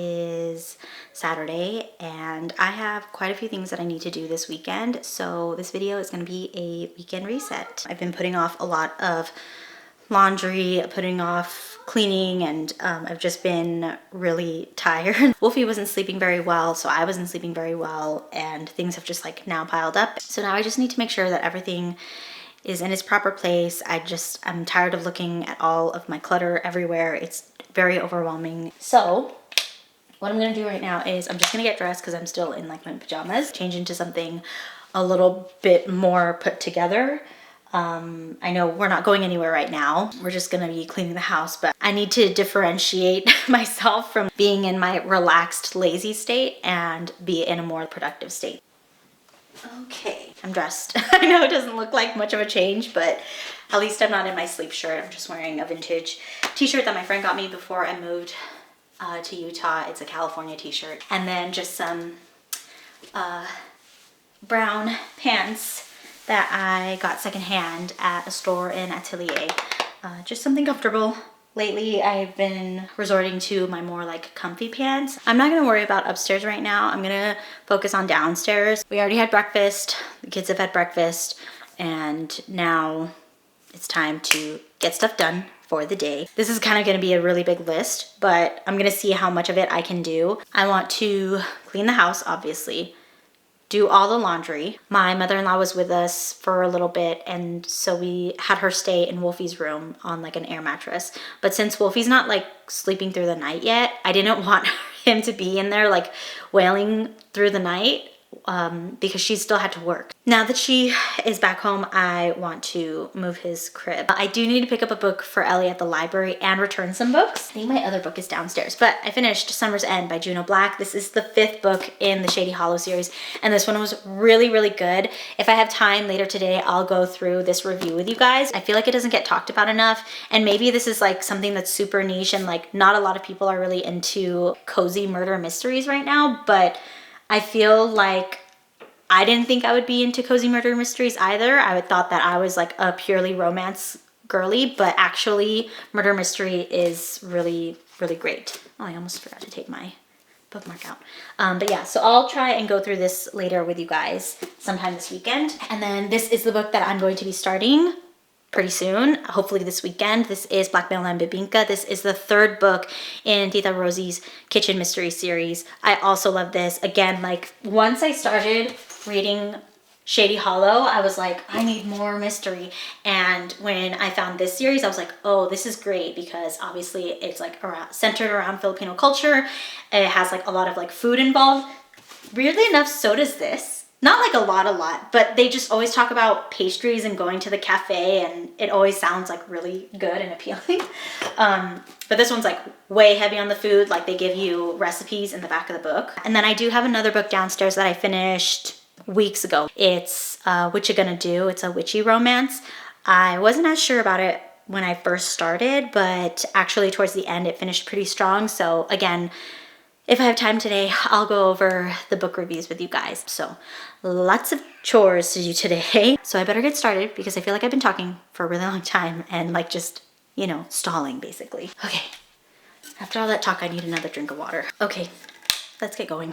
is Saturday and I have quite a few things that I need to do this weekend. So this video is going to be a weekend reset. I've been putting off a lot of laundry, putting off cleaning, and I've just been really tired. Wolfie wasn't sleeping very well, so I wasn't sleeping very well, and things have just like now piled up. So now I just need to make sure that everything is in its proper place. I'm tired of looking at all of my clutter everywhere. It's very overwhelming. So what I'm gonna do right now is I'm just gonna get dressed because I'm still in like my pajamas, change into something a little bit more put together. I know we're not going anywhere right now. We're just gonna be cleaning the house, but I need to differentiate myself from being in my relaxed, lazy state and be in a more productive state. Okay, I'm dressed. I know it doesn't look like much of a change, but at least I'm not in my sleep shirt. I'm just wearing a vintage t-shirt that my friend got me before I moved to Utah. It's a California t-shirt. And then just some brown pants that I got secondhand at a store in Atelier. Just something comfortable. Lately, I've been resorting to my more like comfy pants. I'm not gonna worry about upstairs right now. I'm gonna focus on downstairs. We already had breakfast. The kids have had breakfast. And now it's time to get stuff done for the day. This is kind of gonna be a really big list, but I'm gonna see how much of it I can do. I want to clean the house, obviously. Do all the laundry. My mother-in-law was with us for a little bit, and so we had her stay in Wolfie's room on like an air mattress. But since Wolfie's not like sleeping through the night yet, I didn't want him to be in there like wailing through the night because she still had to work. Now that she is back home, I want to move his crib. I do need to pick up a book for Ellie at the library and return some books. I think my other book is downstairs, but I finished Summer's End by Juno Black. This is the 5th book in the Shady Hollow series, and this one was really, really good. If I have time later today, I'll go through this review with you guys. I feel like it doesn't get talked about enough, and maybe this is like something that's super niche and like not a lot of people are really into cozy murder mysteries right now, but I feel like I didn't think I would be into cozy murder mysteries either. I would thought that I was like a purely romance girly, but actually murder mystery is really, really great. Oh, I almost forgot to take my bookmark out. But yeah, so I'll try and go through this later with you guys sometime this weekend. And then this is the book that I'm going to be starting pretty soon, hopefully this weekend. This is Blackmail and Bibinka. This is the 3rd book in Tita Rosie's Kitchen Mystery series. I also love this. Again, like once I started reading Shady Hollow, I was like, I need more mystery. And when I found this series, I was like, oh, this is great because obviously it's like centered around Filipino culture. It has like a lot of like food involved. Weirdly enough, so does this. Not like a lot, but they just always talk about pastries and going to the cafe, and it always sounds like really good and appealing. But this one's like way heavy on the food. Like they give you recipes in the back of the book. And then I do have another book downstairs that I finished weeks ago. It's What You Gonna Do? It's a witchy romance. I wasn't as sure about it when I first started, but actually towards the end it finished pretty strong. So again, if I have time today, I'll go over the book reviews with you guys. So lots of chores to do today. So I better get started because I feel like I've been talking for a really long time and like just, you know, stalling basically. Okay, after all that talk, I need another drink of water. Okay, let's get going.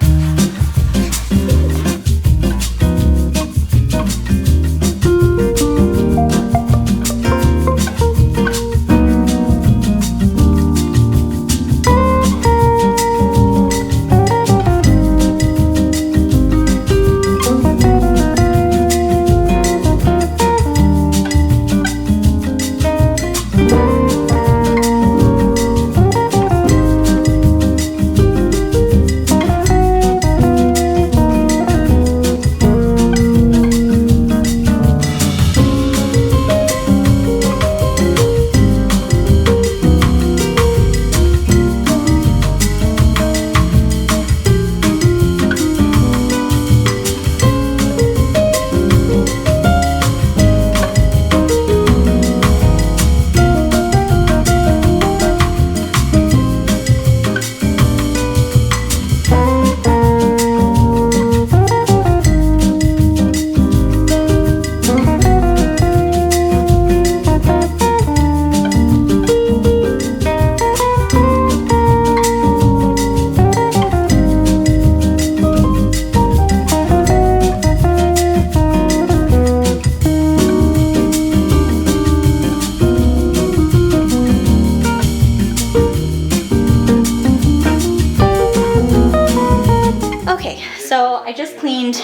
So I just cleaned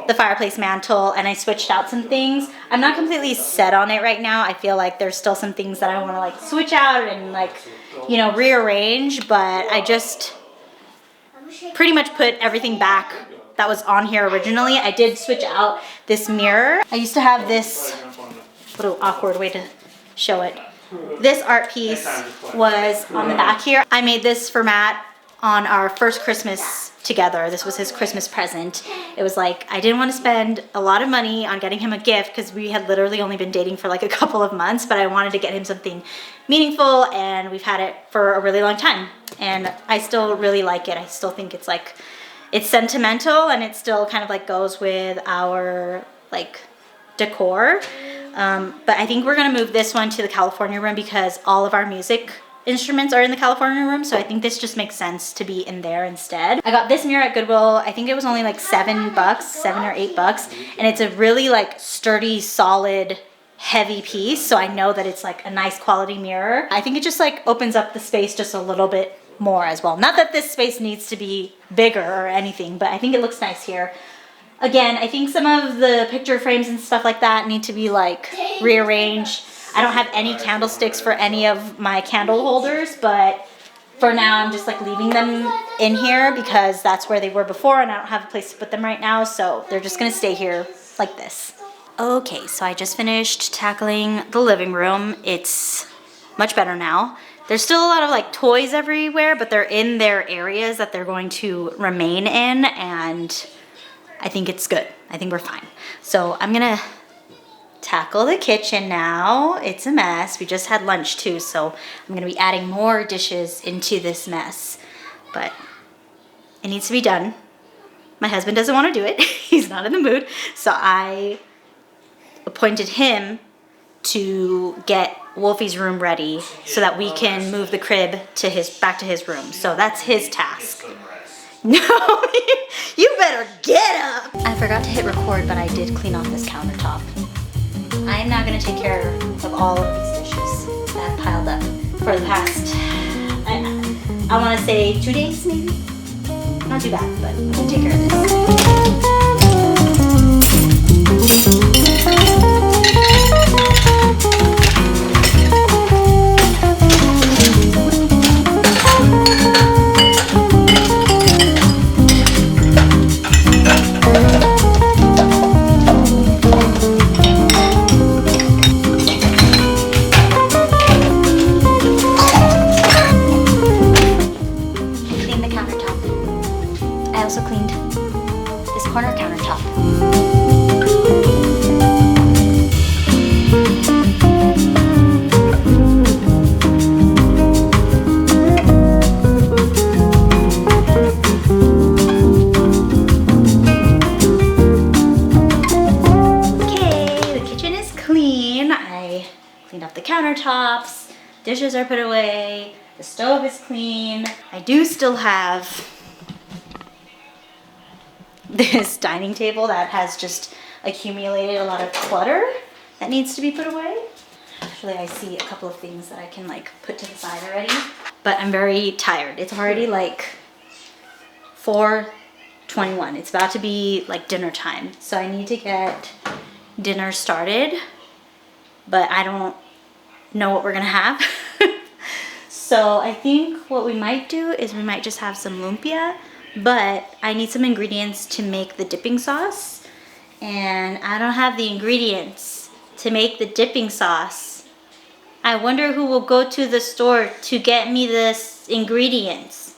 the fireplace mantle and I switched out some things. I'm not completely set on it right now. I feel like there's still some things that I want to like switch out and like, you know, rearrange, but I just pretty much put everything back that was on here originally. I did switch out this mirror. I used to have this, what an awkward way to show it. This art piece was on the back here. I made this for Matt on our first Christmas together. This was his Christmas present. It was like, I didn't want to spend a lot of money on getting him a gift because we had literally only been dating for like a couple of months, but I wanted to get him something meaningful, and we've had it for a really long time. And I still really like it. I still think it's like, it's sentimental, and it still kind of like goes with our like decor. But I think we're gonna move this one to the California room because all of our music instruments are in the California room, so I think this just makes sense to be in there instead. I got this mirror at Goodwill. I think it was only like $7 or $8, and it's a really like sturdy, solid, heavy piece, so I know that it's like a nice quality mirror. I think it just like opens up the space just a little bit more as well. Not that this space needs to be bigger or anything, but I think it looks nice here. Again, I think some of the picture frames and stuff like that need to be like rearranged. I don't have any candlesticks for any of my candle holders, but for now I'm just like leaving them in here because that's where they were before and I don't have a place to put them right now, so they're just gonna stay here like this. Okay, so I just finished tackling the living room. It's much better now. There's still a lot of like toys everywhere, but they're in their areas that they're going to remain in, and I think it's good. I think we're fine. So I'm gonna tackle the kitchen now. It's a mess. We just had lunch too, so I'm gonna be adding more dishes into this mess, but it needs to be done. My husband doesn't want to do it. He's not in the mood, so I appointed him to get Wolfie's room ready so that we can move the crib to back to his room. So that's his task. No, you better get up. I forgot to hit record, but I did clean off this countertop. I'm now gonna take care of all of these dishes that have piled up for the past, I wanna say 2 days maybe? Not too bad, but I'm gonna take care of this. Corner countertop. Okay, the kitchen is clean. I cleaned up the countertops. Dishes are put away. The stove is clean. I do still have this dining table that has just accumulated a lot of clutter that needs to be put away. Actually, I see a couple of things that I can like put to the side already, but I'm very tired. It's already like 4:21. It's about to be like dinner time, so I need to get dinner started, but I don't know what we're gonna have. So I think what we might do is we might just have some lumpia, but I need some ingredients to make the dipping sauce, and I don't have the ingredients to make the dipping sauce. I wonder who will go to the store to get me the ingredients.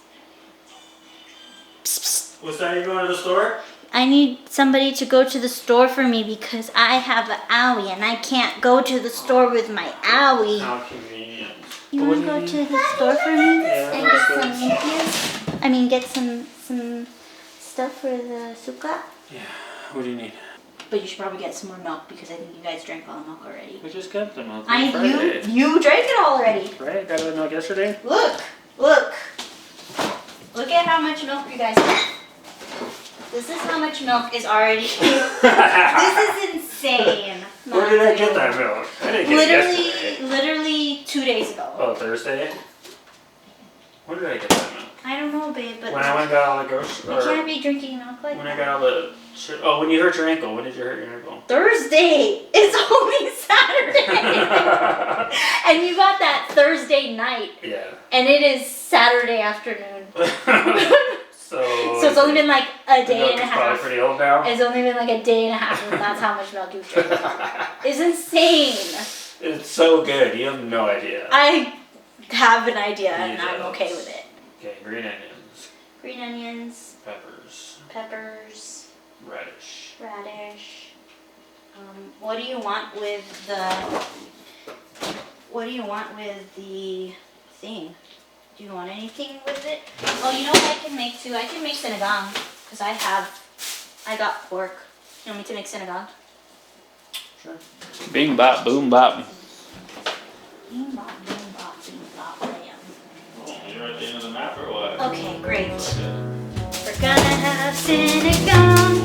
Psst, psst. What's that, you going to the store? I need somebody to go to the store for me because I have an owie and I can't go to the store with my owie. How convenient. You want to go to the store for me and get some lumpias? I mean, get some stuff for the suka. Yeah, what do you need? But you should probably get some more milk because I think you guys drank all the milk already. We just got the milk. You drank it all already. Right, got the milk yesterday. Look at how much milk you guys have. This is how much milk is already. This is insane. Where did I get that milk? I didn't get it yesterday. Literally 2 days ago. Oh, Thursday? Where did I get that milk? I don't know, babe, but When I went and got all the groceries. I can't be drinking milk like when that. I got all the. Oh, when you hurt your ankle. When did you hurt your ankle? Thursday. It's only Saturday. And you got that Thursday night. Yeah. And it is Saturday afternoon. So it's only been like a day and a half. Probably pretty old now. It's only been like a day and a half, and that's how much milk you've drank. It's insane. It's so good. You have no idea. I have an idea, and I'm okay with it. Okay, green onions. Green onions. Peppers. Peppers. Radish. Radish. What do you want with the thing? Do you want anything with it? Oh, you know what I can make too? I can make sinigang because I got pork. You want me to make sinigang? Sure. Bing bop, boom bop. Bing bop, boom bop, bing bop, bam. Oh, you're at the end of the map or what? Okay, great. We're gonna have sinigang.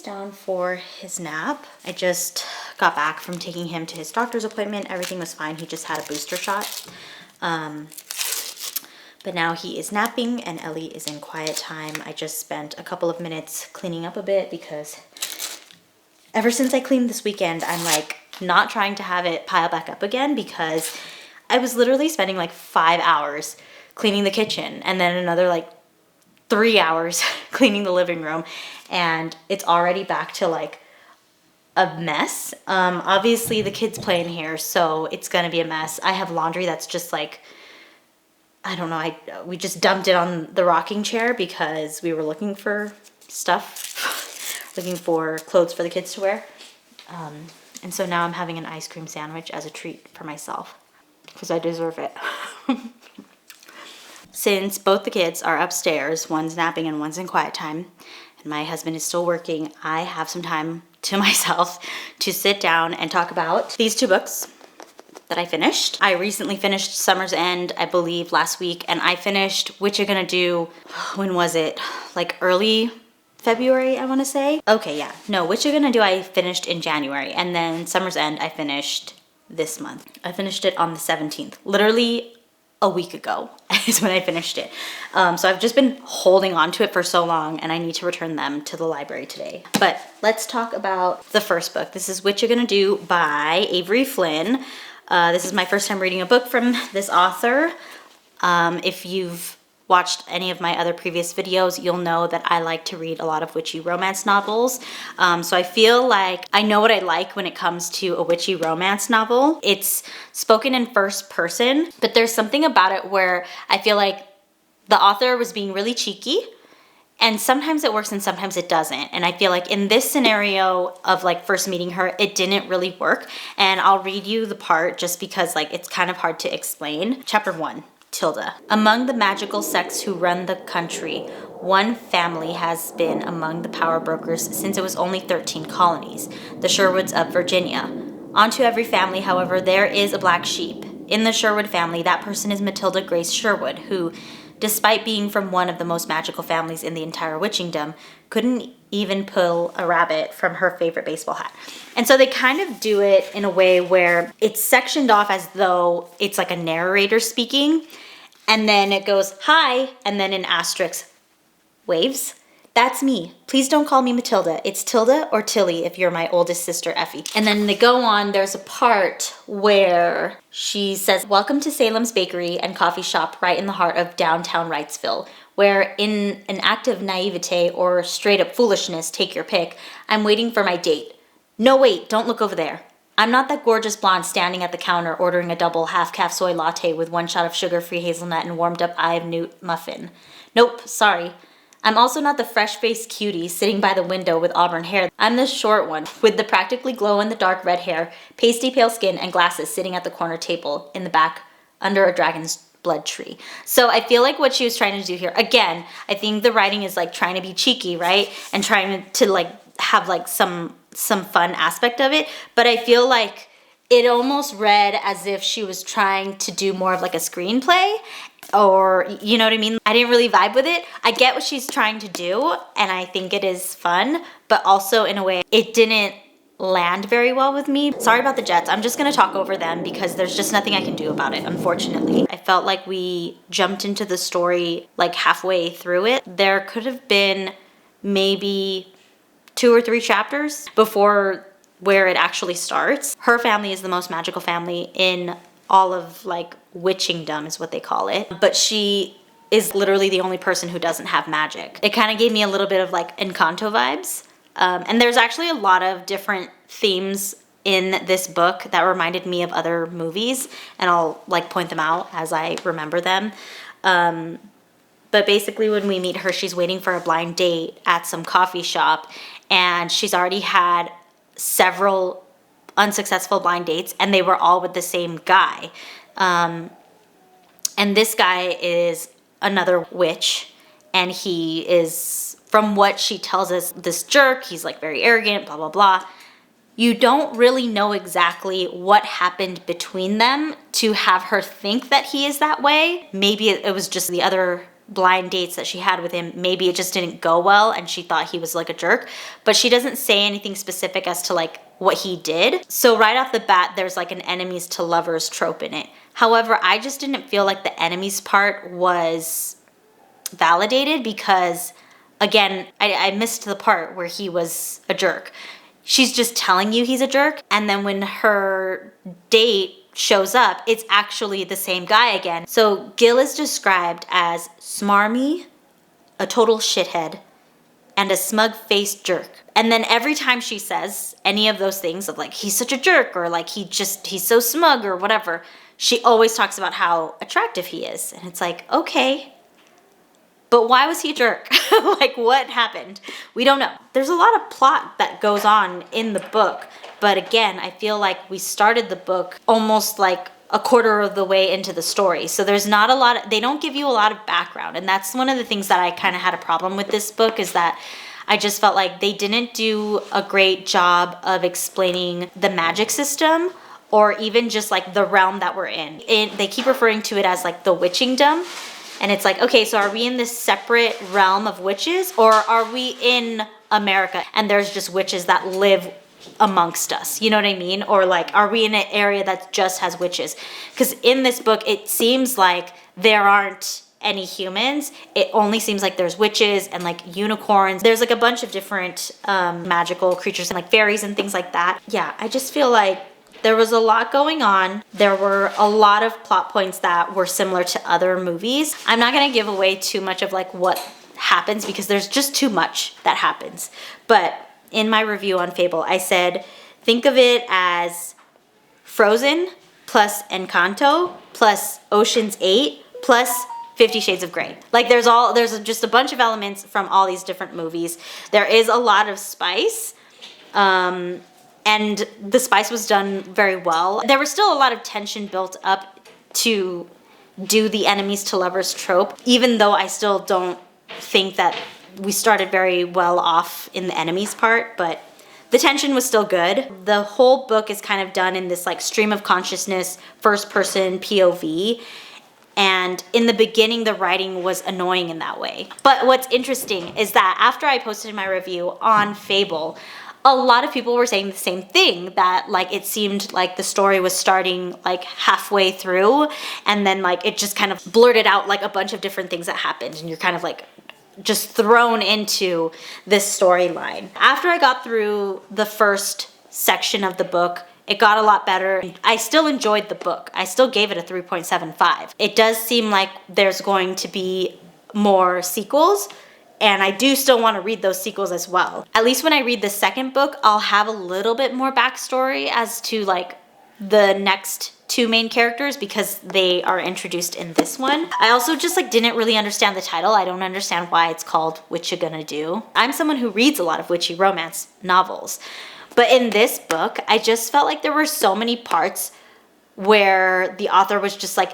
Down for his nap. I just got back from taking him to his doctor's appointment. Everything was fine. He just had a booster shot. But now he is napping and Ellie is in quiet time. I just spent a couple of minutes cleaning up a bit because ever since I cleaned this weekend, I'm like not trying to have it pile back up again because I was literally spending like 5 hours cleaning the kitchen and then another like 3 hours cleaning the living room, and it's already back to like a mess. Obviously the kids play in here, so it's gonna be a mess. I have laundry that's just like, I don't know, we just dumped it on the rocking chair because we were looking for stuff, looking for clothes for the kids to wear. And so now I'm having an ice cream sandwich as a treat for myself because I deserve it. Since both the kids are upstairs, one's napping and one's in quiet time, and my husband is still working, I have some time to myself to sit down and talk about these 2 books that I finished. I recently finished Summer's End, I believe, last week, and I finished What You're Gonna Do, when was it? Like early February, I wanna say? Okay, yeah. No, What You're Gonna Do I finished in January, and then Summer's End I finished this month. I finished it on the 17th. Literally a week ago is when I finished it. So I've just been holding on to it for so long and I need to return them to the library today. But let's talk about the first book. This is What You're Gonna Do by Avery Flynn. This is my first time reading a book from this author. If you've watched any of my other previous videos, you'll know that I like to read a lot of witchy romance novels. So I feel like I know what I like when it comes to a witchy romance novel. It's spoken in first person, but there's something about it where I feel like the author was being really cheeky, and sometimes it works and sometimes it doesn't. And I feel like in this scenario of like first meeting her, it didn't really work. And I'll read you the part just because like it's kind of hard to explain. Chapter 1. Tilda. Among the magical sects who run the country, one family has been among the power brokers since it was only 13 colonies, the Sherwoods of Virginia. Onto every family, however, there is a black sheep. In the Sherwood family, that person is Matilda Grace Sherwood, who, despite being from one of the most magical families in the entire witchingdom, couldn't even pull a rabbit from her favorite baseball hat. And so they kind of do it in a way where it's sectioned off as though it's like a narrator speaking, and then it goes, hi, and then an asterisk waves. That's me. Please don't call me Matilda. It's Tilda or Tilly if you're my oldest sister, Effie. And then they go on, there's a part where she says, welcome to Salem's Bakery and Coffee Shop right in the heart of downtown Wrightsville, where in an act of naivete or straight up foolishness, take your pick, I'm waiting for my date. No, wait, don't look over there. I'm not that gorgeous blonde standing at the counter ordering a double half-calf soy latte with 1 shot of sugar-free hazelnut and warmed-up eye of newt muffin. Nope, sorry. I'm also not the fresh-faced cutie sitting by the window with auburn hair. I'm the short one with the practically glow-in-the-dark red hair, pasty pale skin, and glasses sitting at the corner table in the back under a dragon's blood tree. So I feel like what she was trying to do here, again, I think the writing is like trying to be cheeky, right? And trying to like have like some fun aspect of it. But I feel like it almost read as if she was trying to do more of like a screenplay, or you know what I mean? I didn't really vibe with it. I get what she's trying to do, and I think it is fun, but also in a way it didn't land very well with me. Sorry about the jets. I'm just gonna talk over them because there's just nothing I can do about it, unfortunately. I felt like we jumped into the story like halfway through it. There could have been maybe 2 or 3 chapters before where it actually starts. Her family is the most magical family in all of like witchingdom is what they call it. But she is literally the only person who doesn't have magic. It kind of gave me a little bit of like Encanto vibes. And there's actually a lot of different themes in this book that reminded me of other movies, and I'll like point them out as I remember them. But basically when we meet her, she's waiting for a blind date at some coffee shop, and she's already had several unsuccessful blind dates, and they were all with the same guy. And this guy is another witch, and he is, from what she tells us, this jerk. He's like very arrogant, blah, blah, blah. You don't really know exactly what happened between them to have her think that he is that way. Maybe it was just the other blind dates that she had with him. Maybe it just didn't go well and she thought he was like a jerk, but she doesn't say anything specific as to like what he did. So right off the bat, there's like an enemies to lovers trope in it. However, I just didn't feel like the enemies part was validated because, again, I missed the part where he was a jerk. She's just telling you he's a jerk, and then when her date shows up, it's actually the same guy again. So Gil is described as smarmy, a total shithead, and a smug-faced jerk. And then every time she says any of those things of like, he's such a jerk, or like he's so smug or whatever, she always talks about how attractive he is. And it's like, okay, but why was he a jerk? Like, what happened? We don't know. There's a lot of plot that goes on in the book, but again, I feel like we started the book almost like a quarter of the way into the story. So there's not a lot, they don't give you a lot of background. And that's one of the things that I kind of had a problem with this book, is that I just felt like they didn't do a great job of explaining the magic system, or even just like the realm that we're in. They keep referring to it as like the witchingdom. And it's like, okay, so are we in this separate realm of witches, or are we in America and there's just witches that live amongst us? You know what I mean? Or like, are we in an area that just has witches? Because in this book, it seems like there aren't any humans. It only seems like there's witches and like unicorns. There's like a bunch of different magical creatures and like fairies and things like that. Yeah, I just feel like there was a lot going on. There were a lot of plot points that were similar to other movies. I'm not gonna give away too much of like what happens because there's just too much that happens. But in my review on Fable, I said, think of it as Frozen plus Encanto plus Ocean's 8 plus 50 Shades of Grey. Like there's just a bunch of elements from all these different movies. There is a lot of spice. And the spice was done very well. There was still a lot of tension built up to do the enemies to lovers trope, even though I still don't think that we started very well off in the enemies part, but the tension was still good. The whole book is kind of done in this like stream of consciousness, first person POV. And in the beginning, the writing was annoying in that way. But what's interesting is that after I posted my review on Fable, a lot of people were saying the same thing, that like it seemed like the story was starting like halfway through, and then like it just kind of blurted out like a bunch of different things that happened, and you're kind of like just thrown into this storyline. After I got through the first section of the book, it got a lot better. I still enjoyed the book. I still gave it a 3.75. It does seem like there's going to be more sequels, and I do still want to read those sequels as well. At least when I read the second book, I'll have a little bit more backstory as to like the next two main characters because they are introduced in this one. I also just like didn't really understand the title. I don't understand why it's called What You Gonna Do. I'm someone who reads a lot of witchy romance novels. But in this book, I just felt like there were so many parts where the author was just like,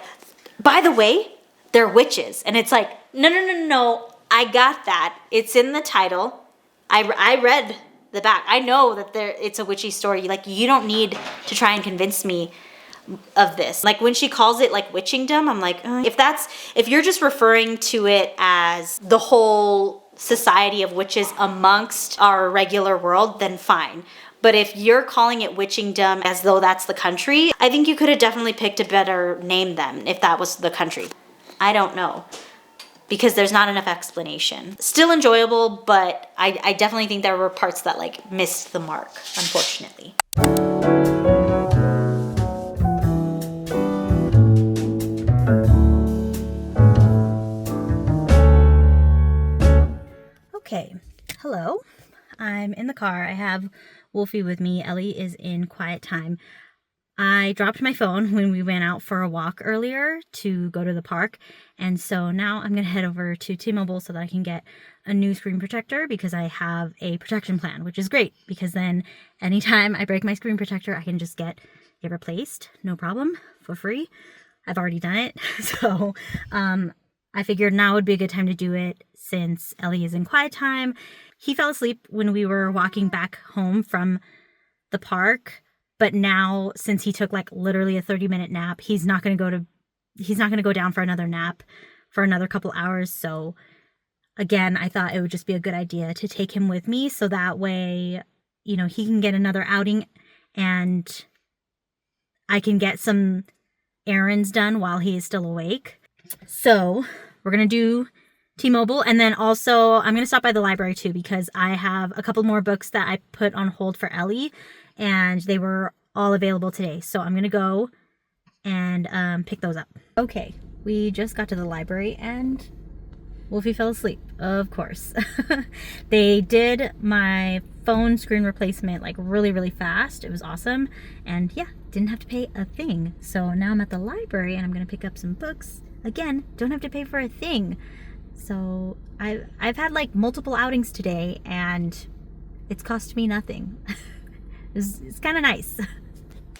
by the way, they're witches. And it's like, no, I got that. It's in the title. I read the back. I know that it's a witchy story. Like, you don't need to try and convince me of this. Like, when she calls it like witchingdom, I'm like, if you're just referring to it as the whole society of witches amongst our regular world, then fine. But if you're calling it witchingdom as though that's the country, I think you could have definitely picked a better name then if that was the country. I don't know, because there's not enough explanation. Still enjoyable, but I definitely think there were parts that like missed the mark, unfortunately. Okay, hello. I'm in the car. I have Wolfie with me. Ellie is in quiet time. I dropped my phone when we went out for a walk earlier to go to the park. And so now I'm going to head over to T-Mobile so that I can get a new screen protector because I have a protection plan, which is great because then anytime I break my screen protector, I can just get it replaced. No problem, for free. I've already done it. So I figured now would be a good time to do it since Ellie is in quiet time. He fell asleep when we were walking back home from the park. But now, since he took like literally a 30-minute nap, he's not going to go down for another nap for another couple hours. So again, I thought it would just be a good idea to take him with me so that way, you know, he can get another outing and I can get some errands done while he is still awake. So we're going to do T-Mobile, and then also I'm going to stop by the library too because I have a couple more books that I put on hold for Ellie. And they were all available today. So I'm going to go and pick those up. Okay, we just got to the library and Wolfie fell asleep, of course. They did my phone screen replacement like really, really fast. It was awesome. And yeah, didn't have to pay a thing. So now I'm at the library and I'm going to pick up some books. Again, don't have to pay for a thing. So I've had like multiple outings today and it's cost me nothing. It's kind of nice.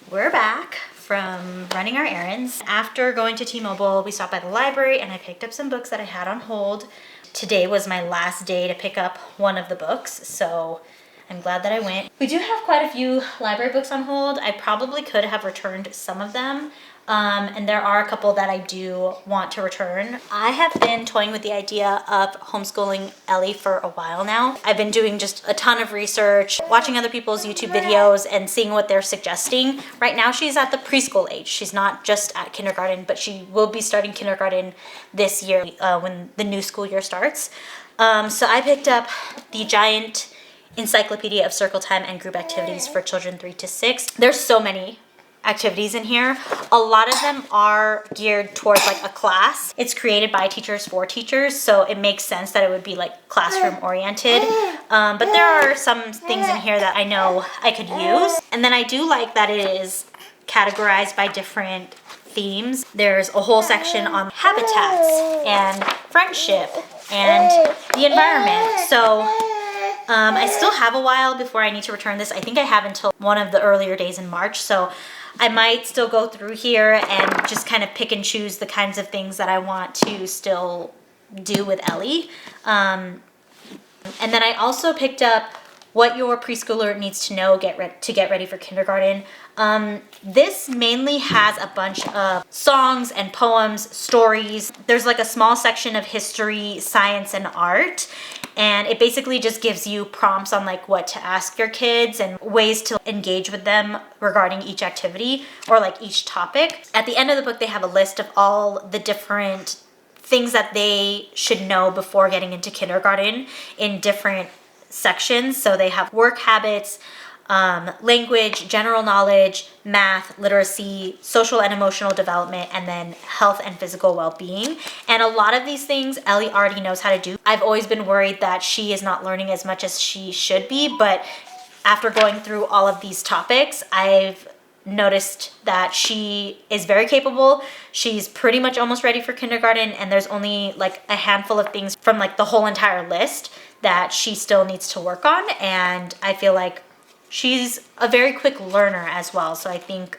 We're back from running our errands. After going to T-Mobile, we stopped by the library and I picked up some books that I had on hold. Today was my last day to pick up one of the books, so I'm glad that I went. We do have quite a few library books on hold. I probably could have returned some of them. And there are a couple that I do want to return. I have been toying with the idea of homeschooling Ellie for a while now. I've been doing just a ton of research, watching other people's YouTube videos and seeing what they're suggesting. Right now she's at the preschool age. She's not just at kindergarten, but she will be starting kindergarten this year when the new school year starts. So I picked up the giant encyclopedia of circle time and group activities for children 3 to 6. There's so many activities in here. A lot of them are geared towards like a class. It's created by teachers for teachers, so it makes sense that it would be like classroom oriented. But there are some things in here that I know I could use. And then I do like that it is categorized by different themes. There's a whole section on habitats and friendship and the environment. So I still have a while before I need to return this. I think I have until one of the earlier days in March. So I might still go through here and just kind of pick and choose the kinds of things that I want to still do with Ellie. And then I also picked up What Your Preschooler Needs to Know to get ready for kindergarten. This mainly has a bunch of songs and poems, stories. There's like a small section of history, science, and art. And it basically just gives you prompts on like what to ask your kids and ways to engage with them regarding each activity or like each topic. At the end of the book, they have a list of all the different things that they should know before getting into kindergarten in different sections. So they have work habits, language, general knowledge, math, literacy, social and emotional development, and then health and physical well-being. And a lot of these things Ellie already knows how to do. I've always been worried that she is not learning as much as she should be, but after going through all of these topics, I've noticed that she is very capable. She's pretty much almost ready for kindergarten, and there's only like a handful of things from like the whole entire list that she still needs to work on. And I feel like she's a very quick learner as well. So I think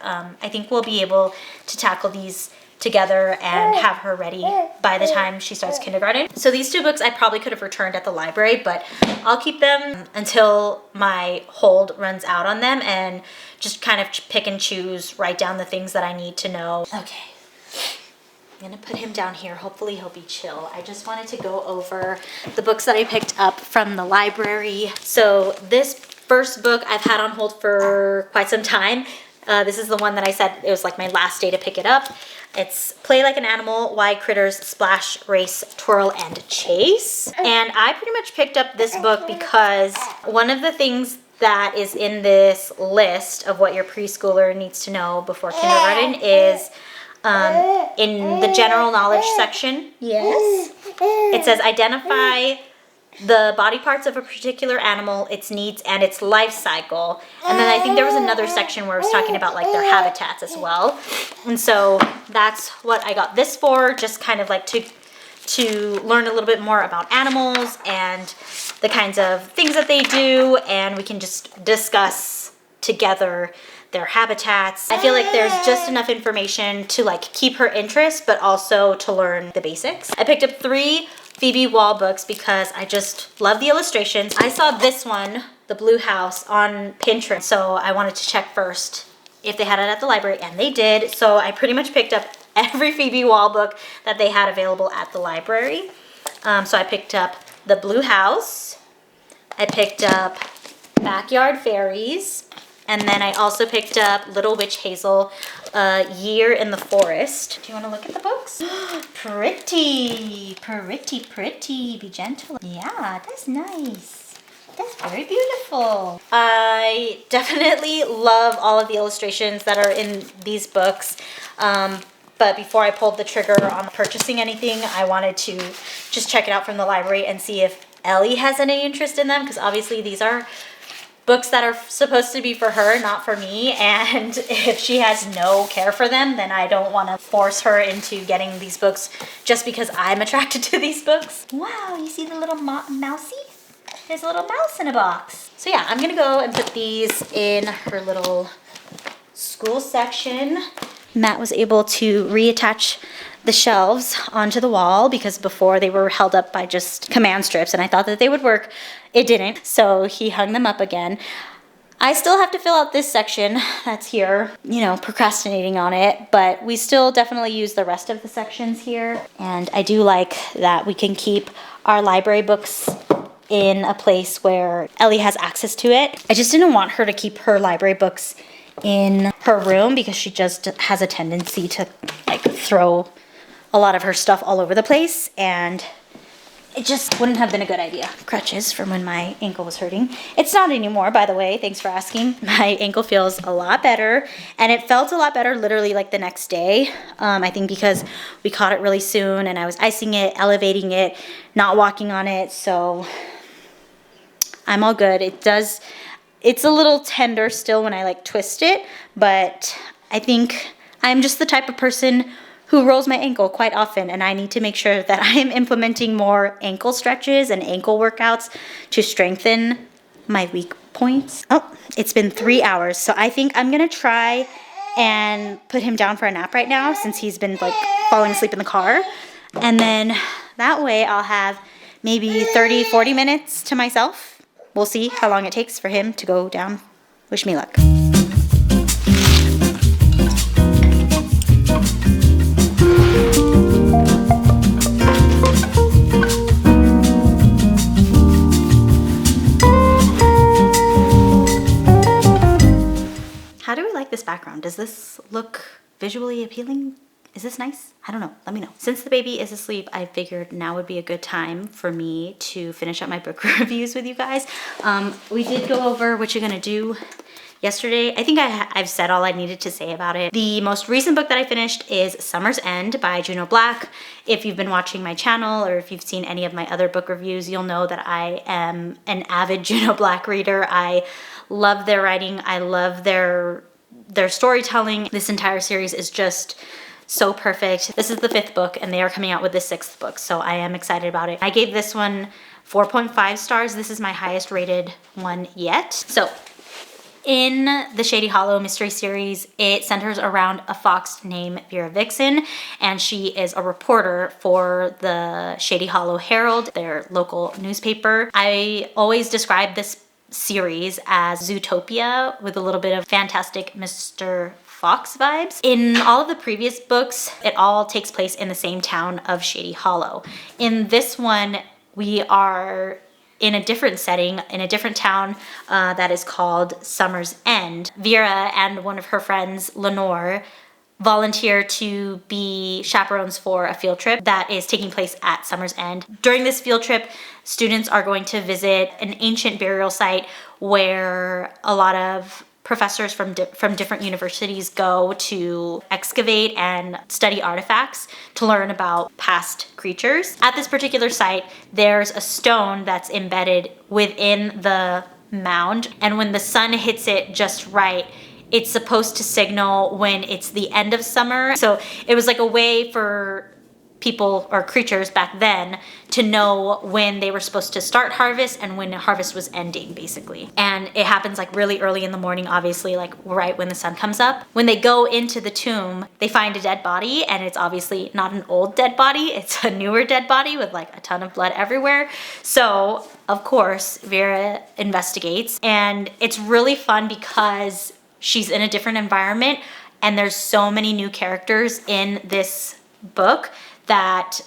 we'll be able to tackle these together and have her ready by the time she starts kindergarten. So these two books I probably could have returned at the library, but I'll keep them until my hold runs out on them and just kind of pick and choose, write down the things that I need to know. Okay, I'm gonna put him down here. Hopefully he'll be chill. I just wanted to go over the books that I picked up from the library. So this first book I've had on hold for quite some time. This is the one that I said it was like my last day to pick it up. It's Play Like an Animal, Why Critters Splash, Race, Twirl, and Chase. And I pretty much picked up this book because one of the things that is in this list of what your preschooler needs to know before kindergarten is in the general knowledge section. Yes. It says identify the body parts of a particular animal, its needs, and its life cycle. And then I think there was another section where it was talking about like their habitats as well. And so that's what I got this for, just kind of like to learn a little bit more about animals and the kinds of things that they do, and we can just discuss together their habitats. I feel like there's just enough information to like keep her interest, but also to learn the basics. I picked up 3 Phoebe Wall books because I just love the illustrations. I saw this one, The Blue House, on Pinterest, so I wanted to check first if they had it at the library, and they did. So I pretty much picked up every Phoebe Wall book that they had available at the library. So I picked up The Blue House, I picked up Backyard Fairies, and then I also picked up Little Witch Hazel, Year in the Forest. Do you want to look at the books? Pretty, pretty, pretty. Be gentle. Yeah, that's nice. That's very beautiful. I definitely love all of the illustrations that are in these books. But before I pulled the trigger on purchasing anything, I wanted to just check it out from the library and see if Ellie has any interest in them, because obviously these are books that are supposed to be for her, not for me, and if she has no care for them, then I don't want to force her into getting these books just because I'm attracted to these books. Wow, you see the little mousey? There's a little mouse in a box. So yeah, I'm gonna go and put these in her little school section. Matt was able to reattach the shelves onto the wall because before they were held up by just command strips, and I thought that they would work. It didn't, so he hung them up again. I still have to fill out this section that's here, you know, procrastinating on it, but we still definitely use the rest of the sections here. And I do like that we can keep our library books in a place where Ellie has access to it. I just didn't want her to keep her library books in her room because she just has a tendency to like throw a lot of her stuff all over the place, and it just wouldn't have been a good idea. Crutches from when my ankle was hurting. It's not anymore, by the way. Thanks for asking. My ankle feels a lot better, and it felt a lot better literally like the next day. I think because we caught it really soon, and I was icing it, elevating it, not walking on it, so I'm all good. It's a little tender still when I like twist it, but I think I'm just the type of person who rolls my ankle quite often, and I need to make sure that I am implementing more ankle stretches and ankle workouts to strengthen my weak points. Oh, it's been 3 hours, so I think I'm gonna try and put him down for a nap right now since he's been like falling asleep in the car. And then that way I'll have maybe 30-40 minutes to myself. We'll see how long it takes for him to go down. Wish me luck. How do we like this background? Does this look visually appealing? Is this nice? I don't know. Let me know. Since the baby is asleep, I figured now would be a good time for me to finish up my book reviews with you guys. We did go over what you're gonna do yesterday. I think I've said all I needed to say about it. The most recent book that I finished is Summer's End by Juno Black. If you've been watching my channel or if you've seen any of my other book reviews, you'll know that I am an avid Juno Black reader. I love their writing. I love their their storytelling. This entire series is just so perfect. This is the 5th book and they are coming out with the 6th book, so I am excited about it. I gave this one 4.5 stars. This is my highest rated one yet. So in the Shady Hollow mystery series, it centers around a fox named Vera Vixen, and she is a reporter for the Shady Hollow Herald, their local newspaper. I always describe this series as Zootopia with a little bit of Fantastic Mr. Fox vibes. In all of the previous books, it all takes place in the same town of Shady Hollow. In this one, we are in a different setting, in a different town that is called Summer's End. Vera and one of her friends, Lenore, volunteer to be chaperones for a field trip that is taking place at Summer's End. During this field trip, students are going to visit an ancient burial site where a lot of professors from different universities go to excavate and study artifacts to learn about past creatures. At this particular site, there's a stone that's embedded within the mound, and when the sun hits it just right, it's supposed to signal when it's the end of summer. So it was like a way for people or creatures back then to know when they were supposed to start harvest and when harvest was ending, basically. And it happens like really early in the morning, obviously, like right when the sun comes up. When they go into the tomb, they find a dead body, and it's obviously not an old dead body, it's a newer dead body with like a ton of blood everywhere. So of course, Vera investigates, and it's really fun because she's in a different environment and there's so many new characters in this book that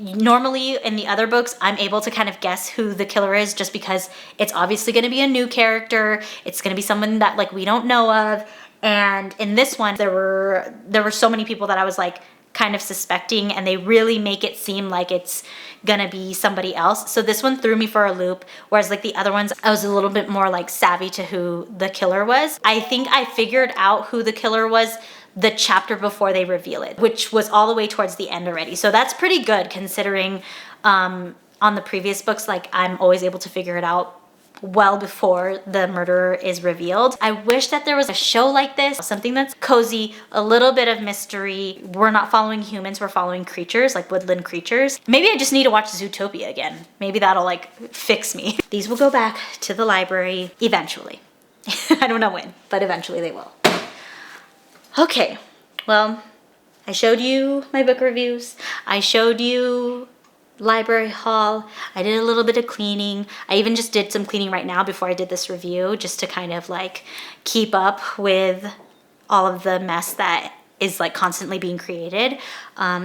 normally in the other books, I'm able to kind of guess who the killer is just because it's obviously going to be a new character. It's going to be someone that like we don't know of. And in this one, there were so many people that I was like kind of suspecting, and they really make it seem like it's gonna be somebody else. So this one threw me for a loop, whereas like the other ones, I was a little bit more like savvy to who the killer was. I think I figured out who the killer was the chapter before they reveal it, which was all the way towards the end already. So that's pretty good considering on the previous books, like I'm always able to figure it out well before the murderer is revealed. I wish that there was a show like this, something that's cozy, a little bit of mystery. We're not following humans, we're following creatures, like woodland creatures. Maybe I just need to watch Zootopia again. Maybe that'll like fix me. These will go back to the library eventually. I don't know when, but eventually they will. Okay, well, I showed you my book reviews. I showed you library haul. I did a little bit of cleaning. I even just did some cleaning right now before I did this review, just to kind of like keep up with all of the mess that is like constantly being created.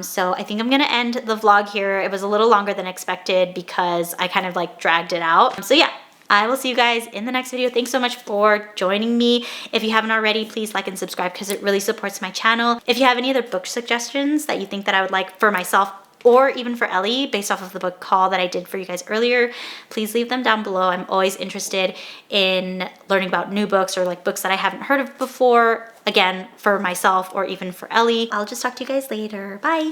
So I think I'm gonna end the vlog here. It was a little longer than expected because I kind of like dragged it out. So yeah, I will see you guys in the next video. Thanks so much for joining me. If you haven't already, please like and subscribe because it really supports my channel. If you have any other book suggestions that you think that I would like for myself or even for Ellie, based off of the book haul that I did for you guys earlier, please leave them down below. I'm always interested in learning about new books or like books that I haven't heard of before, again, for myself or even for Ellie. I'll just talk to you guys later. Bye.